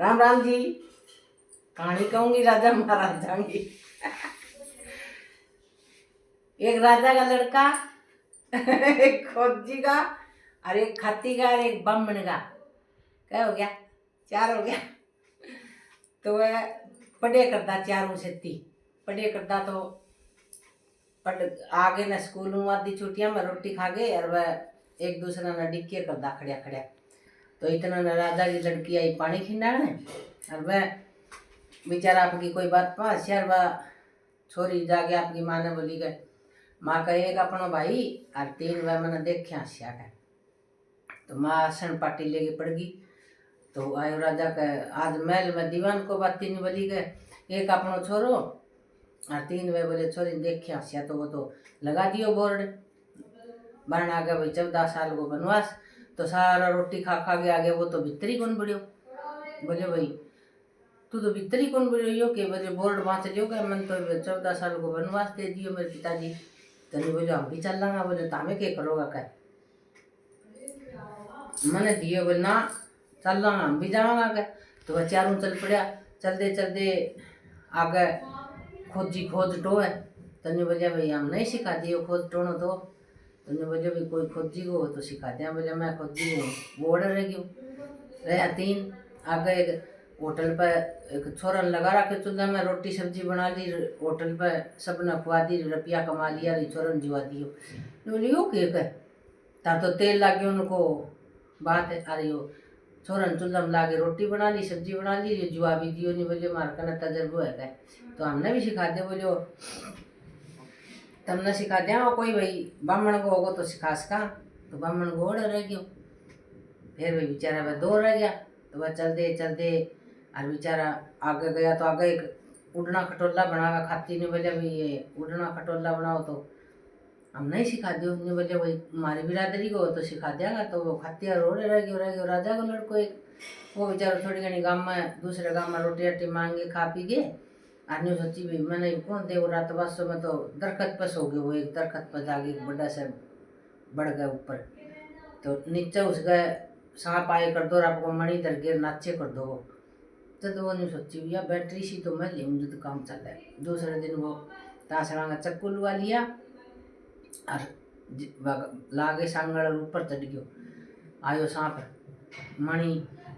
राम राम जी। कहानी कहूंगी राजा महाराजा की। एक राजा का लड़का, एक खोजी का, और एक खत्ती का, और एक ब्राह्मण का। क्या हो गया? 4 हो गया। तो वह पढ़े करता, चारों से पढ़े करता। तो पढ़ आगे न स्कूल में आधी छुट्टियां में रोटी खा गए, और वह एक दूसरे ने डिक्के करता खड़िया खड़िया। तो इतना न राजा की लड़की आई पानी खिंडाने, और वह बेचारा आपकी कोई बात पास यार, वह छोरी जाके आपकी माँ ने बोली गए, माँ कहेगा अपनो भाई, और 3 वह मैंने देखे हंसिया है। तो माँ आसन पाटी लेके पड़ गई। तो आयो राजा का आज महल में दीवान को बात 3 बोली गए, एक अपनो छोरो और 3 वे बोले छोरी देखे हंसिया। तो वो तो लगा दियो बोर्ड बन आ गया भाई 14 साल को बनवास। तो सारा रोटी खा खा के आ गया, वो तो भीतरी कौन बढ़ियो। बोले भाई तू तो भीतरी कौन बढ़ियो के बोले बोर्ड बाँच लियो क्या, मन तो 14 साल को बनवास दे दियो मेरे पिताजी। तनी बोले हम भी चल लांगा। बोले तो हमें क्या करोगा क्या, मैंने दियो। बोले ना चल लांगा, हम भी जावांगा क्या। तो वह चारों चल पड़ा। चलते चलते आगे खोजी खोज टो है। तने बोलिया भाई हम नहीं सिखा दियो खोज टोनो। तो तने बोलिया भाई कोई खोजी को तो सिखा दिया। बोले मैं खोजी हूँ, वो ऑर्डर रह गयो। रहा 3 आगे एक होटल पर एक छोरन लगा रखे चूल्हा में, रोटी सब्जी बना ली होटल पर, सबने खुआ दी, रुपया कमा लिया, छोरन जुआ दियो। बोले यो केक है तार तो तेल लागे उनको बात है। अरे यो छोरन चूल्हा में लागे रोटी बना ली सब्जी बना ली, जुआ भी दियो नहीं। बोले मार का तजर्बो है तो हमने भी सिखा दे। बोले तुमने सिखा दिया कोई भाई ब्राह्मण को होगा तो सिखा सका। तो ब्राह्मण को ऑर्डर रह गयो। फिर भाई बेचारा वह 2 रह गया। तो वह चलते चलते और बेचारा आगे गया। तो आगे एक उड़ना खटोला बनावा। खाती ने बोले भाई ये उड़ना खटोला बनाओ। तो हम नहीं सिखा दियो। ने बोले भाई हमारी बिरादरी को तो सिखा देगा। तो वो खातिया रोड़े रह गयो। राजा को लड़को एक, वो बेचारा थोड़ी घनी गाँव में दूसरे गाँव में रोटी रोटी मांगे खा पी गए। आदमी सोची भाई मैंने कौन दे। वो रात बासों में तो दरख्त पर सो गए। वो एक दरख्त पर जाके बड़ा से बढ़ गए ऊपर। तो नीचे उस गए सांप आए कर दो, आपको मणि धर के नाचे कर दो। तो वो नहीं सोची भैया बैटरी सी तो मैं ले तो काम चल रहा है। दूसरे दिन वो तासड़ा का चक्कू लुआ लिया और लागे सांगड़ ऊपर चढ़ गयो। आयो सांप मणि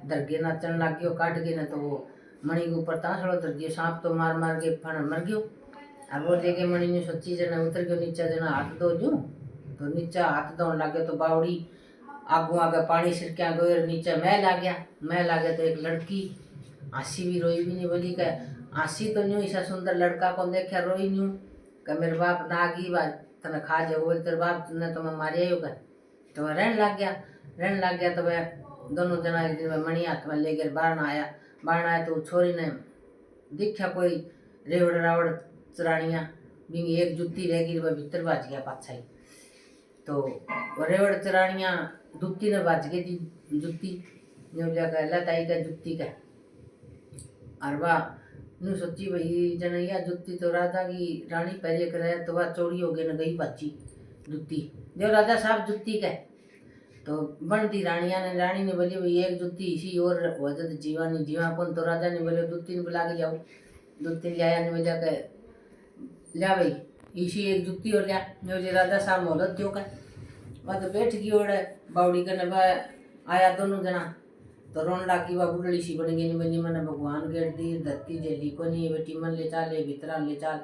धर के नाचन लग गयो, काट के न तो वो मणि के ऊपर तासड़ो धर गयो। सांप तो मार मार के फण मर गयो। और वो लेके मणि ने सोची जना उतर गयो नीचे, जना हाथ धो जू। तो नीचे हाथ धोन लग गयो। तो बावड़ी आगू आगे पानी सिरकिया गयो, नीचे महल आ गया। महल आ गया तो एक लड़की हंसी भी रोई भी नहीं। बोली का हंसी तो न्यू ऐसा सुंदर लड़का को देखा रोई न्यू का मेरे बाप नागी बात तना खा जाओ। बोले तेरे बाप ने तो मैं मारिया ही होगा। तो वह रहने लग गया। तो वह दोनों जना एक दिन मणि हाथ में ले गए बाहर आया। तो छोरी ने देखा कोई रेवड़ रावड़ चरानिया बिंगी एक जुत्ती रह गई। वह भीतर बाज गया पाछा ही। तो रेवड़ चरानिया जुत्ती ने बाज गई थी। जुत्ती लताई का जुत्ती का और वाह नु सोची भाई जनैया जुत्ती तो राजा की रानी पहले करे। तो वह चोरी हो गई न गई पाची जुत्ती जो राजा साहब जुत्ती का। तो बनती रानी ने बोली भाई एक जुत्ती इसी और वजह जीवानी जीवापन। तो राजा ने बोले जुत्ती ने बुला के जाओ। जुत्ती ले आया। ने बोला के लिया भाई इसी एक जुत्ती और लिया। जो राजा साहब मोहलत क्यों का वह तो बैठ गई ओढ़े बावड़ी करने। वह आया दोनों जना तो रोन लागी। वह बुढ़ड़ी सी बन गई। बनी मैंने भगवान गेट दी धरती जेली को नहीं बेटी मन ले चाले भीतरा ले चाल।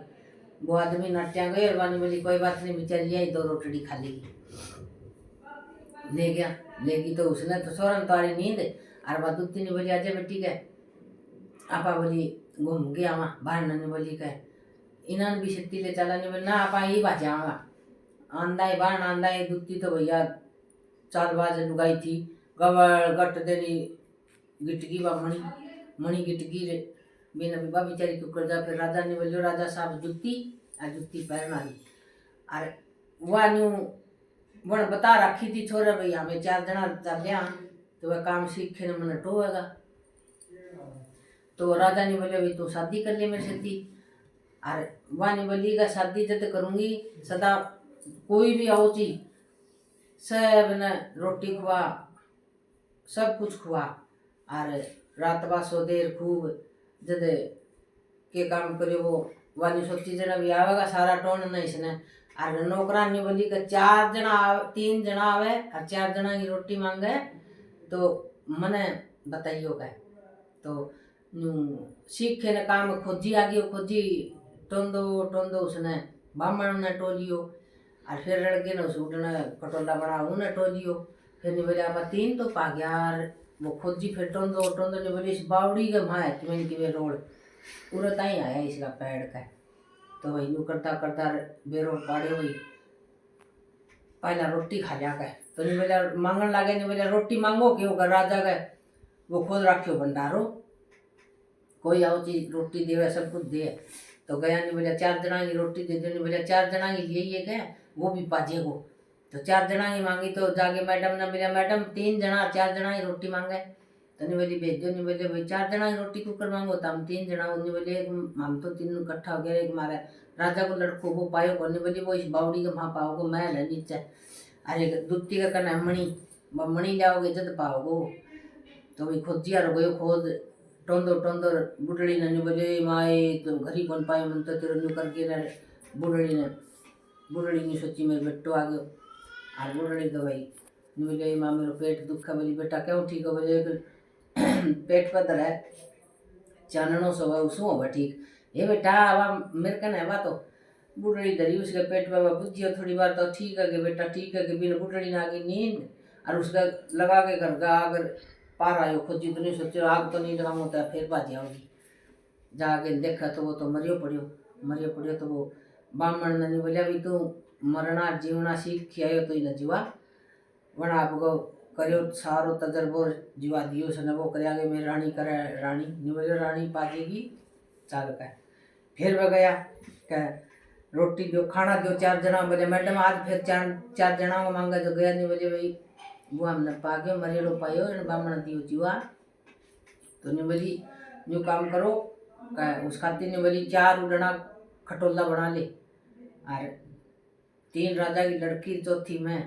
वो आदमी नाट्या गए और वानी बोली कोई बात नहीं बेचारी आई 2 रोटड़ी खा लेगी। ले गया लेगी। तो उसने तो सोरन तारी नींद और वह दूती ने बोली अजय बेटी कह आपा बोली घूम गया वहाँ बाहर ने बोली कह इन्होंने भी छत्ती ले चला। नहीं बोली ना आपा ही बाजाऊंगा आंदा ही बाहर आंदा ही। दूती तो भैया 4 बाज लुगाई थी गवड़ गट देनी गिटगी व मणि गिटगी रे बिना बिबा बेचारी क्यों कर जा। फिर राजा ने बोलियो राजा साहब जुत्ती आ जुत्ती पहना ली। अरे वह न्यू वन बता रखी थी छोरा भाई हमें 4 जना चल लिया तो वह काम सीखे न मन टोएगा। तो राजा ने बोले भाई तू शादी कर ले मेरे से थी। अरे वह ने बोली का शादी जब करूँगी सदा कोई भी आओ ची सब न रोटी खुआ सब कुछ खुआ और रात बासो देर खूब जद के काम करे वो वाली सोची जना भी आवेगा सारा टोन नहीं इसने और नौकरानी बोली कि 4 जना 3 जना आवे और 4 जना की रोटी मांगे तो मने बताइयो का तो सीखे ने काम खोजी आ गयो खोजी टोंदो उसने बामण ने टोलियो और फिर लड़के ने उस उठने कटोला बना उन्हें टोलियो फिर नहीं बोले आप 3 तो पा गया और वो खोजी फिर टोंदो ने बोली इस बावड़ी के माए तुम्हें कि रोड पूरा ताई आया इसका पैड का तो वही यूँ करता करता बेरो पाड़े हुई पहला रोटी खा लिया गए तो नहीं बोला मांगन लगे नहीं बोला रोटी मांगो क्यों कर राजा गए वो खुद रखियो भंडारो कोई आओ चीज रोटी देवे सब कुछ दे तो गया नहीं बोला 4 जना की रोटी दे दो नहीं बोला 4 जना की लिए क्या वो भी पाजे को तो 4 जना की मांगी तो जाके मैडम ने बोला मैडम 3 जना 4 जना की रोटी मांगे तो नहीं बोली भेज दो नहीं बोले भाई 4 जना की रोटी कुकर मांगो तो हम 3 जना नहीं बोले हम तो 3 इकट्ठा हो गया एक मारे राजा को लड़को वो पायो को नहीं बोली वो इस बावड़ी का वहाँ पाओगे महल है नीचे अरे दुत्ती का करना मणि जाओगे जद पाओगे तो भाई खोजिया रो गयो खोद टोंदो बुढ़ड़ी ने बोले माए तो घर ही कौन पाए मन तो तेरे न्यू करके न बुढ़ड़ी ने सोची मेरे बेटो आ गयो और बुढ़ड़ी तो भाई बोले माँ मेरे पेट दुखा बोली बेटा क्यों ठीक हो बोले पेट पदर है चाननो सो उसू हो ठीक ये बेटा अब मेरे कने हवा तो बुढ़ड़ी धरी उसके पेट में बुझियो थोड़ी बार तो ठीक है कि बेटा ठीक है कि बिना बुढ़ड़ी ना की नींद और उसका लगा के घर का अगर पार आयो खोजी तो नहीं सोचो आग तो नहीं लगाऊँ होता फिर बाजी आऊँगी जाके देखा तो वो तो मरियो पड़ियो तो वो ब्राह्मण ने नहीं बोलिया भी तू मरना जीवना सीख खियायो तो ही न जीवा वना आपको करियो सारो तजर्बो जीवा दियो सने वो कर आगे मेरी रानी करे रानी नहीं बोलियो रानी पाजेगी चाल का फिर वह गया क्या रोटी दो खाना दो 4 जना बोले मैडम आज फिर 4 जना को मांगा तो गया नहीं बोले भाई वो हमने पा गयो मरेलो पायो बामण दियो जीवा तो नहीं बोली जो काम करो उस खातिर नहीं बोली 4 उड़ना खटोला बना ले और 3 राजा की लड़की चौथी मैं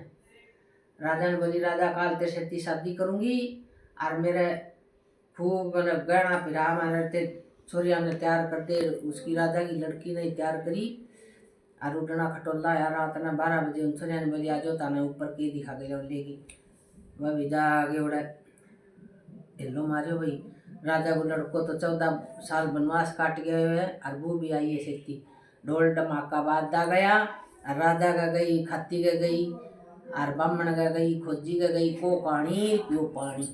राजा ने बोली राजा काल तेरे से शादी करूँगी और मेरे खूब मतलब गहना पिरा मैंने छोरिया ने तैयार कर दे उसकी राजा की लड़की ने तैयार करी और उड़ना खटोला यार रात ने 12 बजे उन छोरिया ने बोली आ जाओ ताने ऊपर के दिखा के लेगी वह भी जा आगे उड़ा हिलो मारियो भाई राजा को लड़को तो 14 साल वनवास काट गए हुए और वो भी आई है शक्ति ढोल धमाका बाजा गया और राजा का गई खत्ती का गई और ब्राह्मण का गई खोजी का गई को पानी पियो पानी